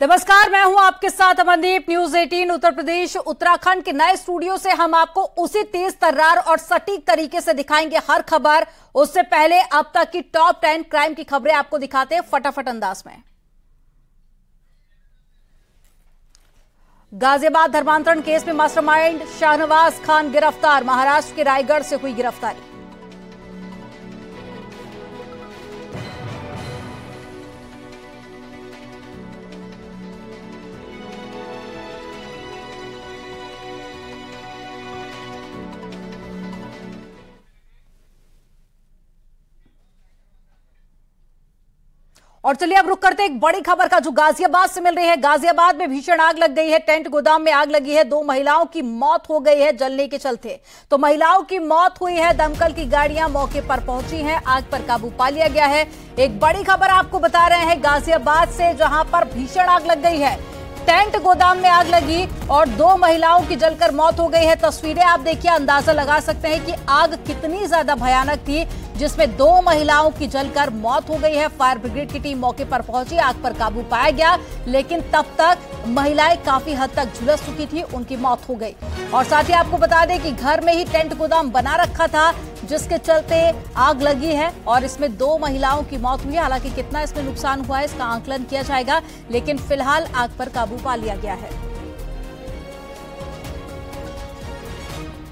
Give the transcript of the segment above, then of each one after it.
नमस्कार, मैं हूं आपके साथ अमनदीप। न्यूज 18 उत्तर प्रदेश उत्तराखंड के नए स्टूडियो से हम आपको उसी तेज तर्रार और सटीक तरीके से दिखाएंगे हर खबर। उससे पहले अब तक की टॉप 10 क्राइम की खबरें आपको दिखाते हैं फटाफट अंदाज में। गाजियाबाद धर्मांतरण केस में मास्टरमाइंड शाहनवाज खान गिरफ्तार, महाराष्ट्र के रायगढ़ से हुई गिरफ्तारी। और चलिए अब रुक करते एक बड़ी खबर का जो गाजियाबाद से मिल रही है। गाजियाबाद में भीषण आग लग गई है, टेंट गोदाम में आग लगी है, 2 महिलाओं की मौत हो गई है जलने के चलते। तो महिलाओं की मौत हुई है, दमकल की गाड़ियां मौके पर पहुंची हैं, आग पर काबू पा लिया गया है। एक बड़ी खबर आपको बता रहे हैं गाजियाबाद से, जहां पर भीषण आग लग गई है, टेंट गोदाम में आग लगी और 2 महिलाओं की जलकर मौत हो गई है। तस्वीरें आप देखिए, अंदाजा लगा सकते हैं कि आग कितनी ज्यादा भयानक थी, जिसमें 2 महिलाओं की जलकर मौत हो गई है। फायर ब्रिगेड की टीम मौके पर पहुंची, आग पर काबू पाया गया, लेकिन तब तक महिलाएं काफी हद तक झुलस चुकी थी, उनकी मौत हो गई। और साथ ही आपको बता दें कि घर में ही टेंट गोदाम बना रखा था, जिसके चलते आग लगी है और इसमें 2 महिलाओं की मौत हुई है। हालांकि कितना इसमें नुकसान हुआ है इसका आंकलन किया जाएगा, लेकिन फिलहाल आग पर काबू पा लिया गया है।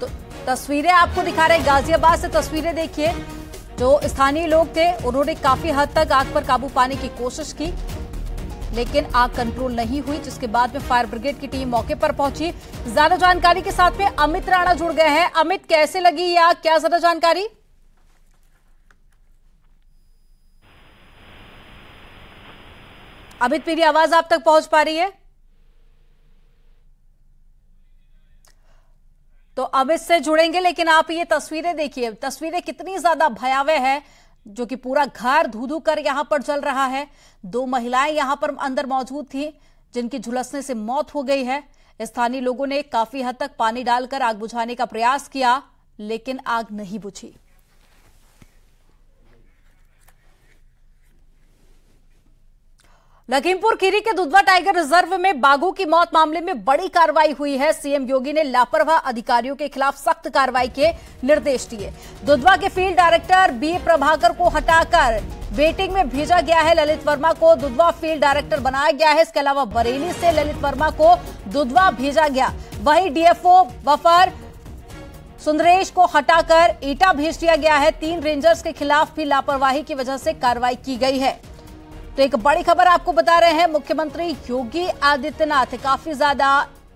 तो तस्वीरें आपको दिखा रहे हैं गाजियाबाद से, तस्वीरें देखिए। जो स्थानीय लोग थे उन्होंने काफी हद तक आग पर काबू पाने की कोशिश की, लेकिन आग कंट्रोल नहीं हुई, जिसके बाद में फायर ब्रिगेड की टीम मौके पर पहुंची। ज्यादा जानकारी के साथ में अमित राणा जुड़ गए हैं। अमित, कैसे लगी ये आग, क्या ज्यादा जानकारी? अमित, मेरी आवाज आप तक पहुंच पा रही है? तो अमित से जुड़ेंगे, लेकिन आप ये तस्वीरें देखिए, तस्वीरें कितनी ज्यादा भयावह है, जो कि पूरा घर धू-धू कर यहां पर जल रहा है। 2 महिलाएं यहां पर अंदर मौजूद थी, जिनकी झुलसने से मौत हो गई है। स्थानीय लोगों ने काफी हद तक पानी डालकर आग बुझाने का प्रयास किया, लेकिन आग नहीं बुझी। लखीमपुर खीरी के दुधवा टाइगर रिजर्व में बाघों की मौत मामले में बड़ी कार्रवाई हुई है। सीएम योगी ने लापरवाह अधिकारियों के खिलाफ सख्त कार्रवाई के निर्देश दिए। दुधवा के फील्ड डायरेक्टर बी प्रभाकर को हटाकर वेटिंग में भेजा गया है। ललित वर्मा को दुधवा फील्ड डायरेक्टर बनाया गया है। इसके अलावा बरेली से ललित वर्मा को दुधवा भेजा गया। वहीं डीएफओ बफर सुंदरेश को हटाकर ईटा भेज दिया गया है। 3 रेंजर्स के खिलाफ भी लापरवाही की वजह से कार्रवाई की गई है। तो एक बड़ी खबर आपको बता रहे हैं, मुख्यमंत्री योगी आदित्यनाथ काफी ज्यादा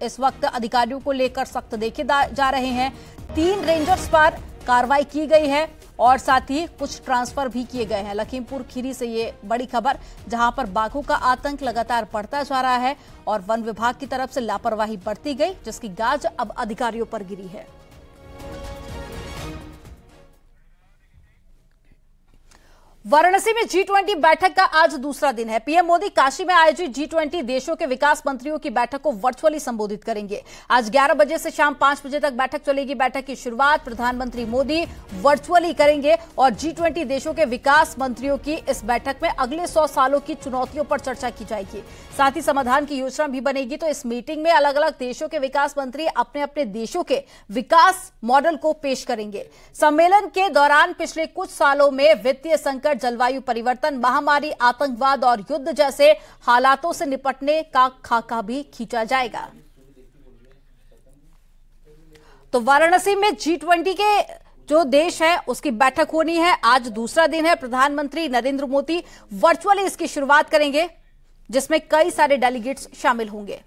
इस वक्त अधिकारियों को लेकर सख्त देखे जा रहे हैं। 3 रेंजर्स पर कार्रवाई की गई है और साथ ही कुछ ट्रांसफर भी किए गए हैं। लखीमपुर खीरी से ये बड़ी खबर, जहां पर बाघों का आतंक लगातार बढ़ता जा रहा है और वन विभाग की तरफ से लापरवाही बढ़ती गई, जिसकी गाज अब अधिकारियों पर गिरी है। वाराणसी में G20 बैठक का आज दूसरा दिन है। पीएम मोदी काशी में आयोजित G20 देशों के विकास मंत्रियों की बैठक को वर्चुअली संबोधित करेंगे। आज 11 बजे से शाम 5 बजे तक बैठक चलेगी। बैठक की शुरुआत प्रधानमंत्री मोदी वर्चुअली करेंगे और G20 देशों के विकास मंत्रियों की इस बैठक में अगले 100 सालों की चुनौतियों पर चर्चा की जाएगी, साथ ही समाधान की योजना भी बनेगी। तो इस मीटिंग में अलग अलग देशों के विकास मंत्री अपने अपने देशों के विकास मॉडल को पेश करेंगे। सम्मेलन के दौरान पिछले कुछ सालों में वित्तीय संकट, जलवायु परिवर्तन, महामारी, आतंकवाद और युद्ध जैसे हालातों से निपटने का खाका भी खींचा जाएगा। तो वाराणसी में G20 के जो देश है उसकी बैठक होनी है। आज दूसरा दिन है। प्रधानमंत्री नरेंद्र मोदी वर्चुअली इसकी शुरुआत करेंगे, जिसमें कई सारे डेलीगेट्स शामिल होंगे।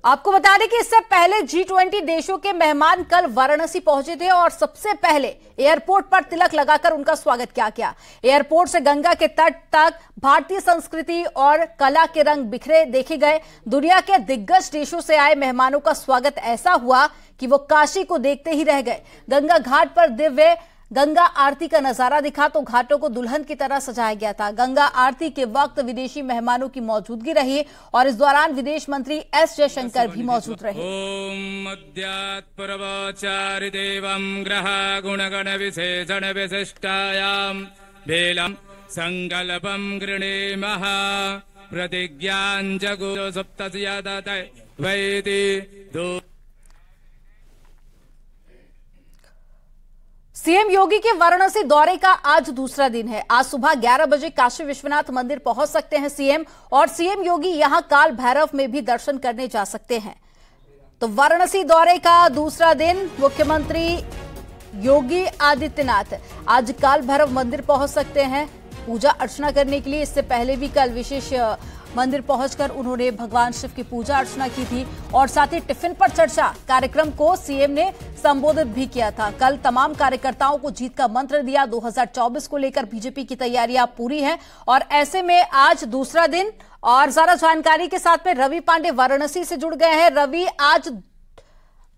आपको बता दें कि इससे पहले G20 देशों के मेहमान कल वाराणसी पहुंचे थे और सबसे पहले एयरपोर्ट पर तिलक लगाकर उनका स्वागत किया गया। एयरपोर्ट से गंगा के तट तक भारतीय संस्कृति और कला के रंग बिखरे देखे गए। दुनिया के दिग्गज देशों से आए मेहमानों का स्वागत ऐसा हुआ कि वो काशी को देखते ही रह गए। गंगा घाट पर दिव्य गंगा आरती का नजारा दिखा तो घाटों को दुल्हन की तरह सजाया गया था। गंगा आरती के वक्त विदेशी मेहमानों की मौजूदगी रही और इस दौरान विदेश मंत्री एस जयशंकर भी मौजूद रहे। ओम अध्यात्मरवचारि देवं ग्रह गुणगण विशेषण विशिष्टायाम भेलम संकल्पं गृणीमः प्रतिज्ञां जगुरो सप्तस्यादतै वैति दो। सीएम योगी के वाराणसी दौरे का आज दूसरा दिन है। आज सुबह 11 बजे काशी विश्वनाथ मंदिर पहुंच सकते हैं सीएम, और सीएम योगी यहां काल भैरव में भी दर्शन करने जा सकते हैं। तो वाराणसी दौरे का दूसरा दिन, मुख्यमंत्री योगी आदित्यनाथ आज काल भैरव मंदिर पहुंच सकते हैं पूजा अर्चना करने के लिए। इससे पहले भी कल विशेष मंदिर पहुंचकर उन्होंने भगवान शिव की पूजा अर्चना की थी, और साथ ही टिफिन पर चर्चा कार्यक्रम को सीएम ने संबोधित भी किया था। कल तमाम कार्यकर्ताओं को जीत का मंत्र दिया। 2024 को लेकर बीजेपी की तैयारियां पूरी हैं, और ऐसे में आज दूसरा दिन, और ज्यादा जानकारी के साथ में रवि पांडे वाराणसी से जुड़ गए हैं। रवि, आज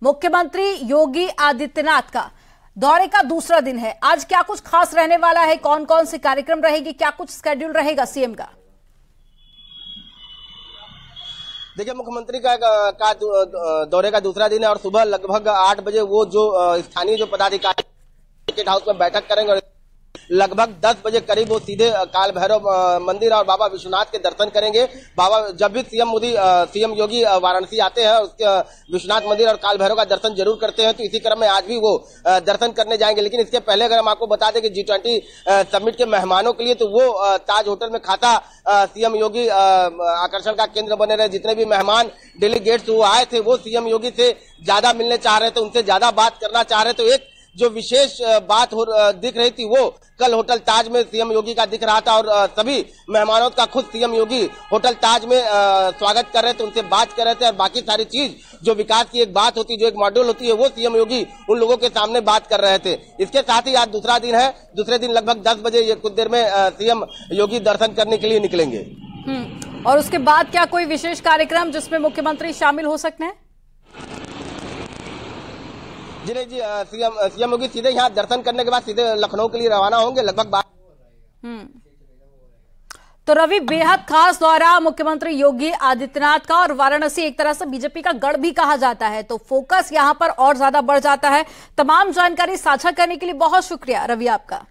मुख्यमंत्री योगी आदित्यनाथ का दौरे का दूसरा दिन है, आज क्या कुछ खास रहने वाला है? कौन कौन से कार्यक्रम रहेगी, क्या कुछ स्केड्यूल रहेगा सीएम का? देखिए, मुख्यमंत्री का दौरे का दूसरा दिन है, और सुबह लगभग 8 बजे वो जो स्थानीय जो पदाधिकारी टिकट हाउस में बैठक करेंगे, और लगभग 10 बजे करीब वो सीधे काल भैरव मंदिर और बाबा विश्वनाथ के दर्शन करेंगे। बाबा जब भी सीएम योगी वाराणसी आते हैं, उसके विश्वनाथ मंदिर और काल भैरव का दर्शन जरूर करते हैं, तो इसी क्रम में आज भी वो दर्शन करने जाएंगे। लेकिन इसके पहले अगर हम आपको बता दें कि G20 समिट के मेहमानों के लिए तो वो ताज होटल में खाता सीएम योगी आकर्षण का केंद्र बने रहे। जितने भी मेहमान डेलीगेट्स वो आए थे, वो सीएम योगी से ज्यादा मिलने चाह रहे थे, उनसे ज्यादा बात करना चाह रहे थे। तो एक जो विशेष बात दिख रही थी वो कल होटल ताज में सीएम योगी का दिख रहा था, और सभी मेहमानों का खुद सीएम योगी होटल ताज में स्वागत कर रहे थे, उनसे बात कर रहे थे, और बाकी सारी चीज जो विकास की एक बात होती है, जो एक मॉड्यूल होती है, वो सीएम योगी उन लोगों के सामने बात कर रहे थे। इसके साथ ही आज दूसरा दिन है। दूसरे दिन लगभग 10 बजे ये कुछ देर में सीएम योगी दर्शन करने के लिए निकलेंगे। और उसके बाद क्या कोई विशेष कार्यक्रम जिसमें मुख्यमंत्री शामिल हो सकते हैं? जी नहीं जी, सीएम योगी सीधे यहाँ दर्शन करने के बाद सीधे लखनऊ के लिए रवाना होंगे लगभग। तो रवि, बेहद खास दौरा मुख्यमंत्री योगी आदित्यनाथ का, और वाराणसी एक तरह से बीजेपी का गढ़ भी कहा जाता है, तो फोकस यहां पर और ज्यादा बढ़ जाता है। तमाम जानकारी साझा करने के लिए बहुत शुक्रिया रवि आपका।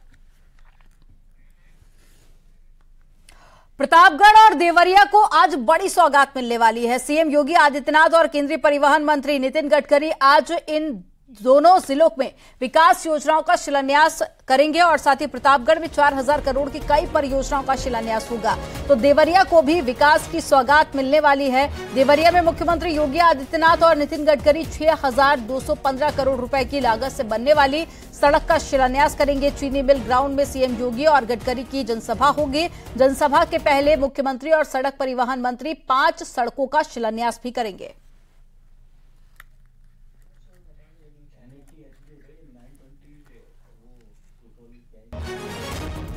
प्रतापगढ़ और देवरिया को आज बड़ी सौगात मिलने वाली है। सीएम योगी आदित्यनाथ और केंद्रीय परिवहन मंत्री नितिन गडकरी आज इन दोनों जिलों में विकास योजनाओं का शिलान्यास करेंगे, और साथ ही प्रतापगढ़ में 4000 करोड़ की कई परियोजनाओं का शिलान्यास होगा। तो देवरिया को भी विकास की सौगात मिलने वाली है। देवरिया में मुख्यमंत्री योगी आदित्यनाथ और नितिन गडकरी 6215 करोड़ रुपए की लागत से बनने वाली सड़क का शिलान्यास करेंगे। चीनी मिल ग्राउंड में सीएम योगी और गडकरी की जनसभा होगी। जनसभा के पहले मुख्यमंत्री और सड़क परिवहन मंत्री 5 सड़कों का शिलान्यास भी करेंगे।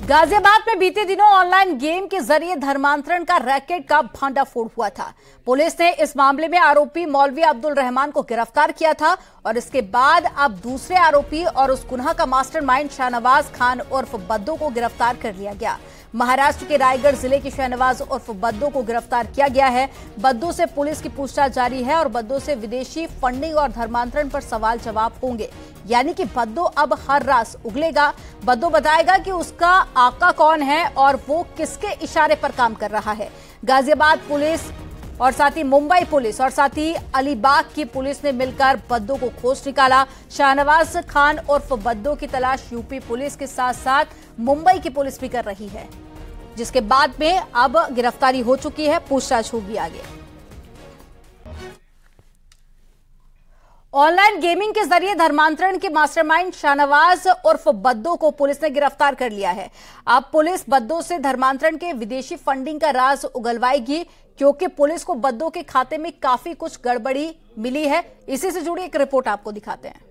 गाजियाबाद में बीते दिनों ऑनलाइन गेम के जरिए धर्मांतरण का रैकेट का भांडाफोड़ हुआ था। पुलिस ने इस मामले में आरोपी मौलवी अब्दुल रहमान को गिरफ्तार किया था, और इसके बाद अब दूसरे आरोपी और उस गुनाह का मास्टरमाइंड शाहनवाज खान उर्फ बद्दू को गिरफ्तार कर लिया गया। महाराष्ट्र के रायगढ़ जिले के शाहनवाज उर्फ बद्दू को गिरफ्तार किया गया है। बद्दू से पुलिस की पूछताछ जारी है, और बद्दू से विदेशी फंडिंग और धर्मांतरण पर सवाल जवाब होंगे, यानी कि बद्दू अब हर राज उगलेगा। बद्दू बताएगा कि उसका आका कौन है और वो किसके इशारे पर काम कर रहा है। गाजियाबाद पुलिस और साथ ही मुंबई पुलिस और साथ ही अलीबाग की पुलिस ने मिलकर बद्दू को खोज निकाला। शाहनवाज खान उर्फ बद्दू की तलाश यूपी पुलिस के साथ साथ मुंबई की पुलिस भी कर रही है, जिसके बाद में अब गिरफ्तारी हो चुकी है, पूछताछ होगी आगे। ऑनलाइन गेमिंग के जरिए धर्मांतरण के मास्टरमाइंड शाहनवाज उर्फ बद्दू को पुलिस ने गिरफ्तार कर लिया है। अब पुलिस बद्दू से धर्मांतरण के विदेशी फंडिंग का राज उगलवाएगी, क्योंकि पुलिस को बद्दू के खाते में काफी कुछ गड़बड़ी मिली है। इसी से जुड़ी एक रिपोर्ट आपको दिखाते हैं।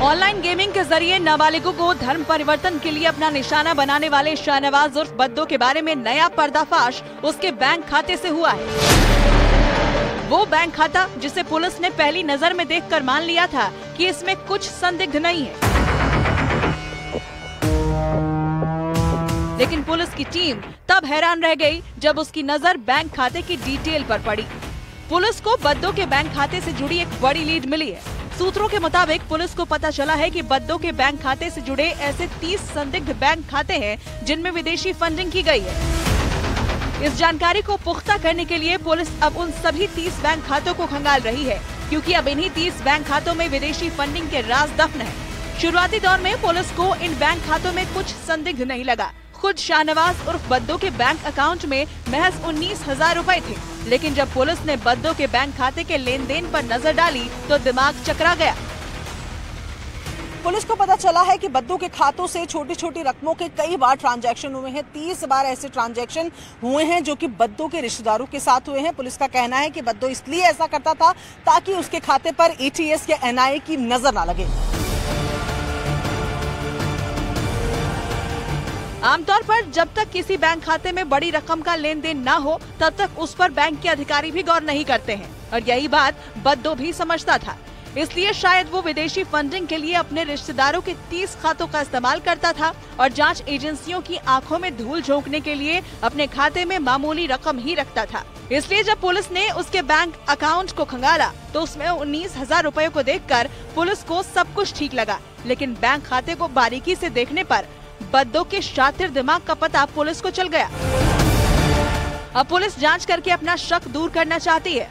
ऑनलाइन गेमिंग के जरिए नाबालिगों को धर्म परिवर्तन के लिए अपना निशाना बनाने वाले शाहनवाज उर्फ बद्दू के बारे में नया पर्दाफाश उसके बैंक खाते से हुआ है। वो बैंक खाता जिसे पुलिस ने पहली नजर में देखकर मान लिया था कि इसमें कुछ संदिग्ध नहीं है। लेकिन पुलिस की टीम तब हैरान रह गई जब उसकी नजर बैंक खाते की डिटेल पर पड़ी। पुलिस को बद्दो के बैंक खाते से जुड़ी एक बड़ी लीड मिली है। सूत्रों के मुताबिक पुलिस को पता चला है कि बद्दो के बैंक खाते से जुड़े ऐसे 30 संदिग्ध बैंक खाते हैं जिनमें विदेशी फंडिंग की गई है। इस जानकारी को पुख्ता करने के लिए पुलिस अब उन सभी 30 बैंक खातों को खंगाल रही है, क्योंकि अब इन्हीं 30 बैंक खातों में विदेशी फंडिंग के राज दफन है। शुरुआती दौर में पुलिस को इन बैंक खातों में कुछ संदिग्ध नहीं लगा। खुद शाहनवाज उर्फ बद्दो के बैंक अकाउंट में महज 19,000 रुपए थे, लेकिन जब पुलिस ने बद्दो के बैंक खाते के लेन देन पर नजर डाली तो दिमाग चकरा गया। पुलिस को पता चला है कि बद्दो के खातों से छोटी छोटी रकमों के कई बार ट्रांजैक्शन हुए हैं। 30 बार ऐसे ट्रांजैक्शन हुए हैं जो कि बद्दो के रिश्तेदारों के साथ हुए हैं। पुलिस का कहना है कि बद्दो इसलिए ऐसा करता था ताकि उसके खाते पर ATS या NIA की नजर न लगे। आमतौर पर जब तक किसी बैंक खाते में बड़ी रकम का लेन देन न हो तब तक उस पर बैंक के अधिकारी भी गौर नहीं करते हैं, और यही बात बद्दो भी समझता था। इसलिए शायद वो विदेशी फंडिंग के लिए अपने रिश्तेदारों के 30 खातों का इस्तेमाल करता था और जांच एजेंसियों की आंखों में धूल झोंकने के लिए अपने खाते में मामूली रकम ही रखता था। इसलिए जब पुलिस ने उसके बैंक अकाउंट को खंगाला तो उसमें 19,000 रुपए को देखकर पुलिस को सब कुछ ठीक लगा, लेकिन बैंक खाते को बारीकी से देखने पर बद्दो के शातिर दिमाग का पता पुलिस को चल गया। अब पुलिस जांच करके अपना शक दूर करना चाहती है।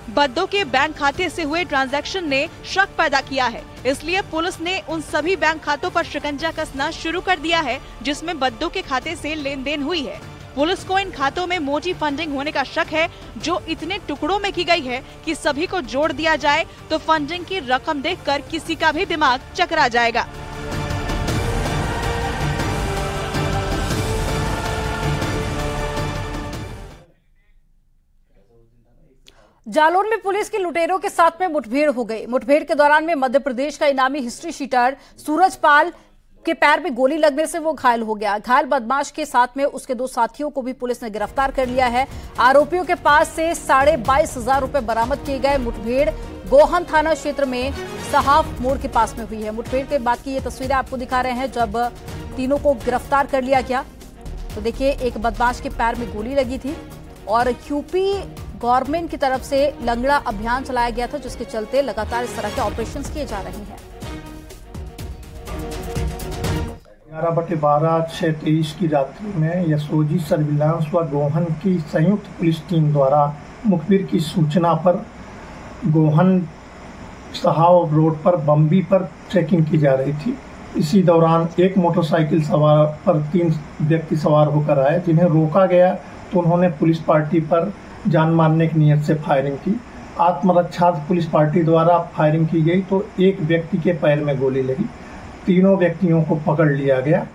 बद्दो के बैंक खाते से हुए ट्रांजैक्शन ने शक पैदा किया है, इसलिए पुलिस ने उन सभी बैंक खातों पर शिकंजा कसना शुरू कर दिया है जिसमें बद्दो के खाते से लेन देन हुई है। पुलिस को इन खातों में मोटी फंडिंग होने का शक है, जो इतने टुकड़ों में की गई है कि सभी को जोड़ दिया जाए तो फंडिंग की रकम देखकर किसी का भी दिमाग चकरा जाएगा। जालौन में पुलिस की लुटेरों के साथ में मुठभेड़ हो गई। मुठभेड़ के दौरान में मध्य प्रदेश का इनामी हिस्ट्री शीटर सूरजपाल के पैर में गोली लगने से वो घायल हो गया। घायल बदमाश के साथ में उसके 2 साथियों को भी पुलिस ने गिरफ्तार कर लिया है। आरोपियों के पास से 22,500 रुपए बरामद किए गए। मुठभेड़ गोहन थाना क्षेत्र में सहाफ मोड़ के पास में हुई है। मुठभेड़ के बाद की ये तस्वीरें आपको दिखा रहे हैं जब तीनों को गिरफ्तार कर लिया गया। तो देखिए, एक बदमाश के पैर में गोली लगी थी और यूपी गवर्नमेंट की तरफ से लंगड़ा अभियान चलाया गया था, जिसके चलते लगातार इस तरह के ऑपरेशंस किए जा रहे हैं। 11/12/23 की रात्रि में यशोजी सर्विलांस व गोहन की संयुक्त पुलिस टीम द्वारा मुखबिर की सूचना पर गोहन सहाव रोड पर बम्बी पर चेकिंग की जा रही थी। इसी दौरान एक मोटरसाइकिल सवार पर 3 व्यक्ति सवार होकर आए, जिन्हें रोका गया तो उन्होंने पुलिस पार्टी पर जान मारने की नियत से फायरिंग की। आत्मरक्षा पुलिस पार्टी द्वारा फायरिंग की गई तो एक व्यक्ति के पैर में गोली लगी। तीनों व्यक्तियों को पकड़ लिया गया।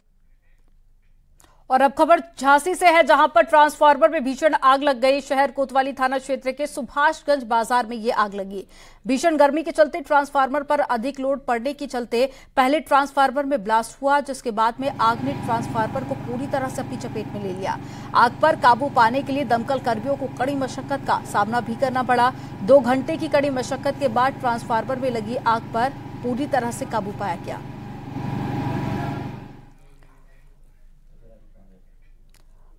और अब खबर झांसी से है, जहां पर ट्रांसफार्मर में भीषण आग लग गई। शहर कोतवाली थाना क्षेत्र के सुभाषगंज बाजार में ये आग लगी। भीषण गर्मी के चलते ट्रांसफार्मर पर अधिक लोड पड़ने के चलते पहले ट्रांसफार्मर में ब्लास्ट हुआ, जिसके बाद में आग ने ट्रांसफार्मर को पूरी तरह से अपनी चपेट में ले लिया। आग पर काबू पाने के लिए दमकल कर्मियों को कड़ी मशक्कत का सामना भी करना पड़ा। 2 घंटे की कड़ी मशक्कत के बाद ट्रांसफार्मर में लगी आग पर पूरी तरह से काबू पाया गया।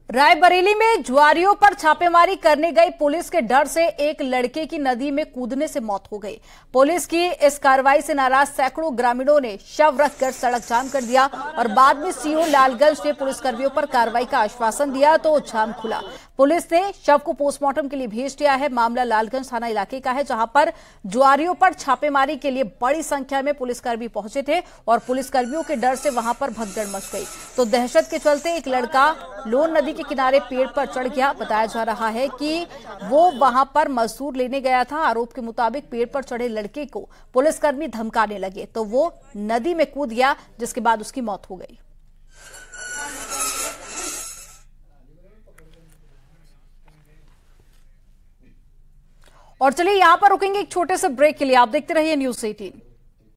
रायबरेली में जुआरियों पर छापेमारी करने गई पुलिस के डर से एक लड़के की नदी में कूदने से मौत हो गई। पुलिस की इस कार्रवाई से नाराज सैकड़ों ग्रामीणों ने शव रखकर सड़क जाम कर दिया और बाद में सीओ लालगंज ने पुलिसकर्मियों पर कार्रवाई का आश्वासन दिया तो जाम खुला। पुलिस ने शव को पोस्टमार्टम के लिए भेज दिया है। मामला लालगंज थाना इलाके का है, जहां पर जुआरियों पर छापेमारी के लिए बड़ी संख्या में पुलिसकर्मी पहुंचे थे और पुलिसकर्मियों के डर से वहां पर भगदड़ मच गई। तो दहशत के चलते एक लड़का लोन नदी के किनारे पेड़ पर चढ़ गया। बताया जा रहा है कि वो वहां पर मजदूर लेने गया था। आरोप के मुताबिक पेड़ पर चढ़े लड़के को पुलिसकर्मी धमकाने लगे तो वो नदी में कूद गया, जिसके बाद उसकी मौत हो गई। और चलिए यहां पर रुकेंगे एक छोटे से ब्रेक के लिए। आप देखते रहिए न्यूज़ 18।